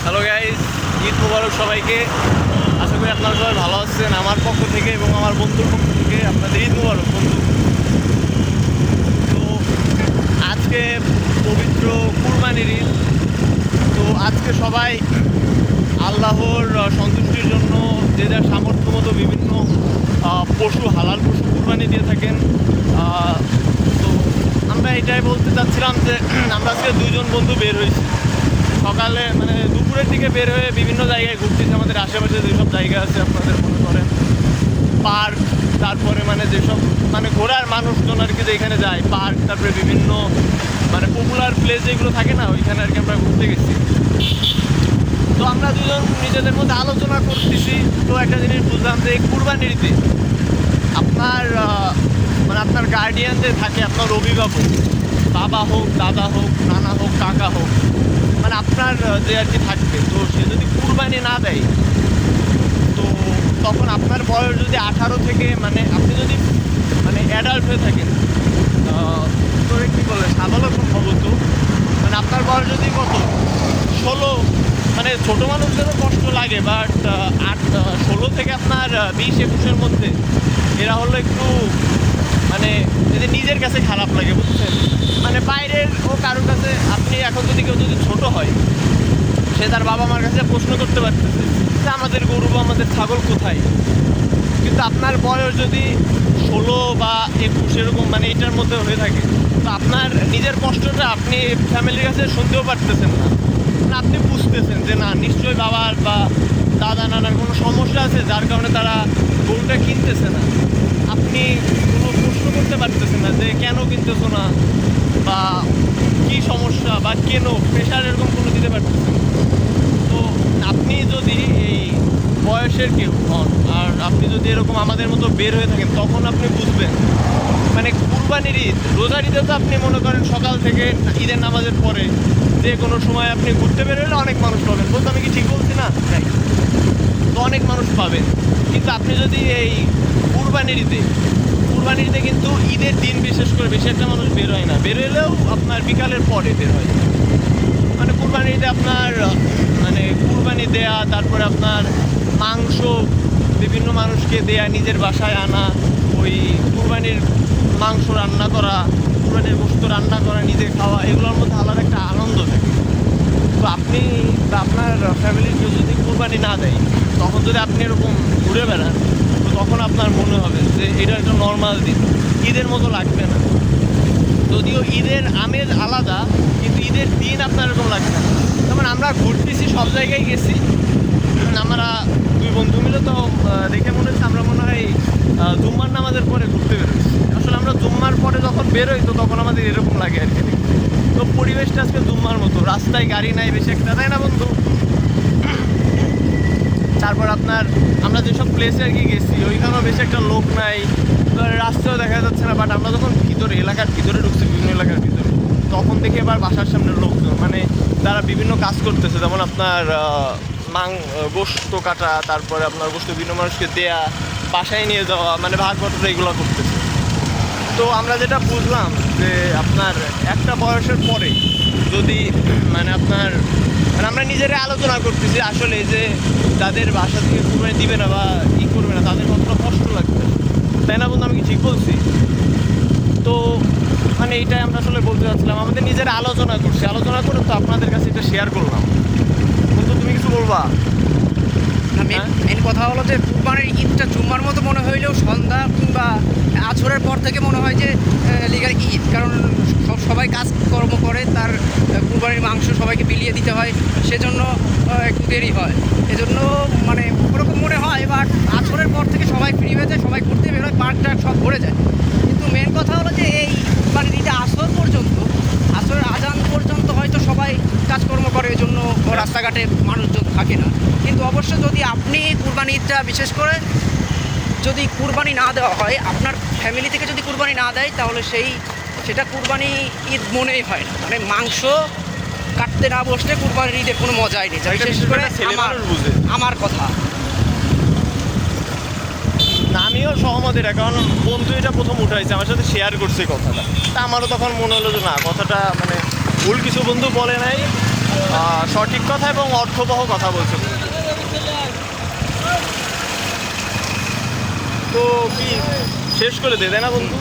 Hello guys, Eid মোবারক সবাইকে। আশা করি আপনারা সবাই ভালো আছেন। আমার পক্ষ থেকে এবং আমার বন্ধুর পক্ষ থেকে আপনাদের ঈদ মোবারক বন্ধু। তো আজকে পবিত্র কুরবানির ঈদ। তো আজকে সবাই আল্লাহর সন্তুষ্টির জন্য যে যার সামর্থ্য মতো বিভিন্ন পশু, হালাল পশু কুরবানি দিয়ে থাকেন। তো আমরা এটাই বলতে চাচ্ছিলাম যে আমরা আজকে দুজন বন্ধু বের হয়েছি সকালে, মানে দুপুরের দিকে বের হয়ে বিভিন্ন জায়গায় ঘুরতেছি। আমাদের আশেপাশে যেসব জায়গা আছে আপনাদের মনে করেন পার্ক, তারপরে মানে যেসব মানে ঘোরার মানুষজন আর কি যেখানে যায়, পার্ক, তারপরে বিভিন্ন মানে পপুলার প্লেস যেগুলো থাকে না, ওইখানে আর কি আমরা ঘুরতে গেছি। তো আমরা দুজন নিজেদের মধ্যে আলোচনা করতেছি। তো একটা জিনিস বুঝলাম যে এই কুরবানির ঈদে আপনার মানে আপনার গার্ডিয়ান যে থাকে, আপনার অভিভাবক, বাবা হোক, দাদা হোক, নানা হোক, কাকা হোক, মানে আপনার যে আর কি থাকবে, তো সে যদি কুরবানি না দেয়, তো তখন আপনার বয়স যদি 18 থেকে মানে আপনি যদি মানে অ্যাডাল্ট হয়ে থাকেন, তো কী বলে সাবলম্বন হবো, তো মানে আপনার বয়স যদি কত 16, মানে ছোটো মানুষদেরও কষ্ট লাগে, বাট 16 থেকে আপনার 20-21-এর মধ্যে এরা হলো একটু মানে যদি নিজের কাছে খারাপ লাগে, বুঝছেন, মানে বাইরের ও কারোর কাছে। আপনি এখন যদি কেউ যদি ছোটো হয়, সে তার বাবা মার কাছে প্রশ্ন করতে পারতেছে যে আমাদের গরু বা আমাদের ছাগল কোথায়। কিন্তু আপনার বয়স যদি 16 বা 21 এরকম মানে এটার মধ্যে হয়ে থাকে, তো আপনার নিজের কষ্টটা আপনি ফ্যামিলির কাছে শুনতেও পারতেছেন না। মানে আপনি বুঝতেছেন যে না, নিশ্চয়ই বাবার বা দাদা নানার কোনো সমস্যা আছে যার কারণে তারা গরুটা কিনতেছে না। আপনি কোনো প্রশ্ন করতে পারতেছেন না যে কেন কিনতেছো না, বা কী সমস্যা, বা কেন প্রেশার এরকম কোনো দিতে পারতেছেন না। তো আপনি যদি এই বয়সের কেউ হন আর আপনি যদি এরকম আমাদের মতো বের হয়ে থাকেন, তখন আপনি বুঝবেন মানে কুরবানির ঈদ, রোজার ঈদে তো আপনি মনে করেন সকাল থেকে ঈদের নামাজের পরে যে কোনো সময় আপনি ঘুরতে বের হলে অনেক মানুষ পাবেন। বলতে আমি কি ঠিক বলছি না? তাই তো অনেক মানুষ পাবেন। কিন্তু আপনি যদি এই কুরবানির ঈদে কিন্তু ঈদের দিন বিশেষ করে বেশি একটা মানুষ বের হয় না, বের হলেও আপনার বিকালের পরে বের হয়। মানে কুরবানির ঈদে আপনার মানে কুরবানি দেয়া, তারপরে আপনার মাংস বিভিন্ন মানুষকে দেয়া, নিজের বাসায় আনা, ওই কুরবানির মাংস রান্না করা, কুরবানির গোশত রান্না করা, নিজে খাওয়া, এগুলোর মধ্যে আলাদা একটা আনন্দ থাকে। তো আপনি বা আপনার ফ্যামিলির কেউ যদি কুরবানি না দেয়, তখন যদি আপনি এরকম ঘুরে বেড়ান, তো তখন আপনার মনে হবে যে এটা একটা নর্মাল দিন, ঈদের মতো লাগবে না। যদিও ঈদের আমেজ আলাদা, কিন্তু ঈদের দিন আপনার এরকম লাগবে না। যেমন আমরা ঘুরতেছি, সব জায়গায় গেছি, আমরা দুই বন্ধু মিলে, তো দেখে মনে হচ্ছে আমরা মনে হয় জুম্মার নামাজের পরে ঘুরতে বেরোচ্ছি। আসলে আমরা জুম্মার পরে যখন বেরোই, তো তখন আমাদের এরকম লাগে আর কি। তো পরিবেশটা আজকে জুম্মার মতো, রাস্তায় গাড়ি নাই বেশি একটা, তাই না বন্ধু? তারপর আপনার আমরা যেসব প্লেসে আর কি গেছি, ওইখানেও বেশি একটা লোক নাই, রাস্তাও দেখা যাচ্ছে না। বাট আমরা যখন ভিতরে এলাকার ভিতরে ঢুকছি, বিভিন্ন এলাকার ভিতরে, তখন থেকে এবার বাসার সামনের লোকজন মানে তারা বিভিন্ন কাজ করতেছে, যেমন আপনার গোশত কাটা, তারপরে আপনার গোশত বিভিন্ন মানুষকে দেয়া, বাসায় নিয়ে যাওয়া, মানে ভাগ বটরা এগুলো করতেছে। তো আমরা যেটা বুঝলাম যে আপনার একটা বয়সের পরে যদি মানে আপনার মানে আমরা নিজেরা আলোচনা করতেছি আসলে যে যাদের বাসা থেকে কুরবানি দিবে না বা করবে না, তাদের কতটা কষ্ট লাগবে, তাই না বন্ধু? আমি কি ঠিক বলছি? তো মানে এইটাই আমরা আসলে বলতে চাচ্ছিলাম, আমাদের নিজেরা আলোচনা করে তো আপনাদের কাছে এটা শেয়ার করলাম। বন্ধু, তুমি কিছু বলবা? মেন কথা হলো যে কুরবানির ঈদটা জুম্মার মতো মনে হইলেও সন্ধ্যা কিংবা আছরের পর থেকে মনে হয় যে লিগার ঈদ, কারণ সবাই কাজকর্ম করে, তার কুরবানির মাংস সবাইকে বিলিয়ে দিতে হয়, সেজন্য একটু দেরি হয়। এজন্য মানে ওরকম মনে হয়, বাট আছরের পর থেকে সবাই ফ্রি হয়ে যায়, সবাই ঘুরতে বেরোয়, পার্ক টার্ক সব ভরে যায়। কিন্তু মেন কথা হলো যে এই কুরবানির ঈদে আসরের আজান পর্যন্ত হয়তো সবাই কাজকর্ম করে, এই জন্য রাস্তাঘাটে মানুষজন থাকে না। কিন্তু অবশ্য যদি আপনি কুরবানি ঈদটা বিশেষ করে যদি কুরবানি না দেওয়া হয়, আপনার ফ্যামিলি থেকে যদি কুরবানি না দেয়, তাহলে সেটা কুরবানি ঈদ মনেই হয় না। মানে মাংস কাটতে না বসলে কুরবানির ঈদের কোনো মজাই নেই, বিশেষ করে আমার কথা। আমিও সহমত এটা, কারণ বন্ধু এটা প্রথম উঠাইছে, আমার সাথে শেয়ার করছে কথাটা। তা আমারও তখন মনে হলো যে না, কথাটা মানে ভুল কিছু বন্ধু বলে নাই, সঠিক কথা এবং অর্থবহ কথা বলছো। তো কি শেষ করে দে, তাই না বন্ধু?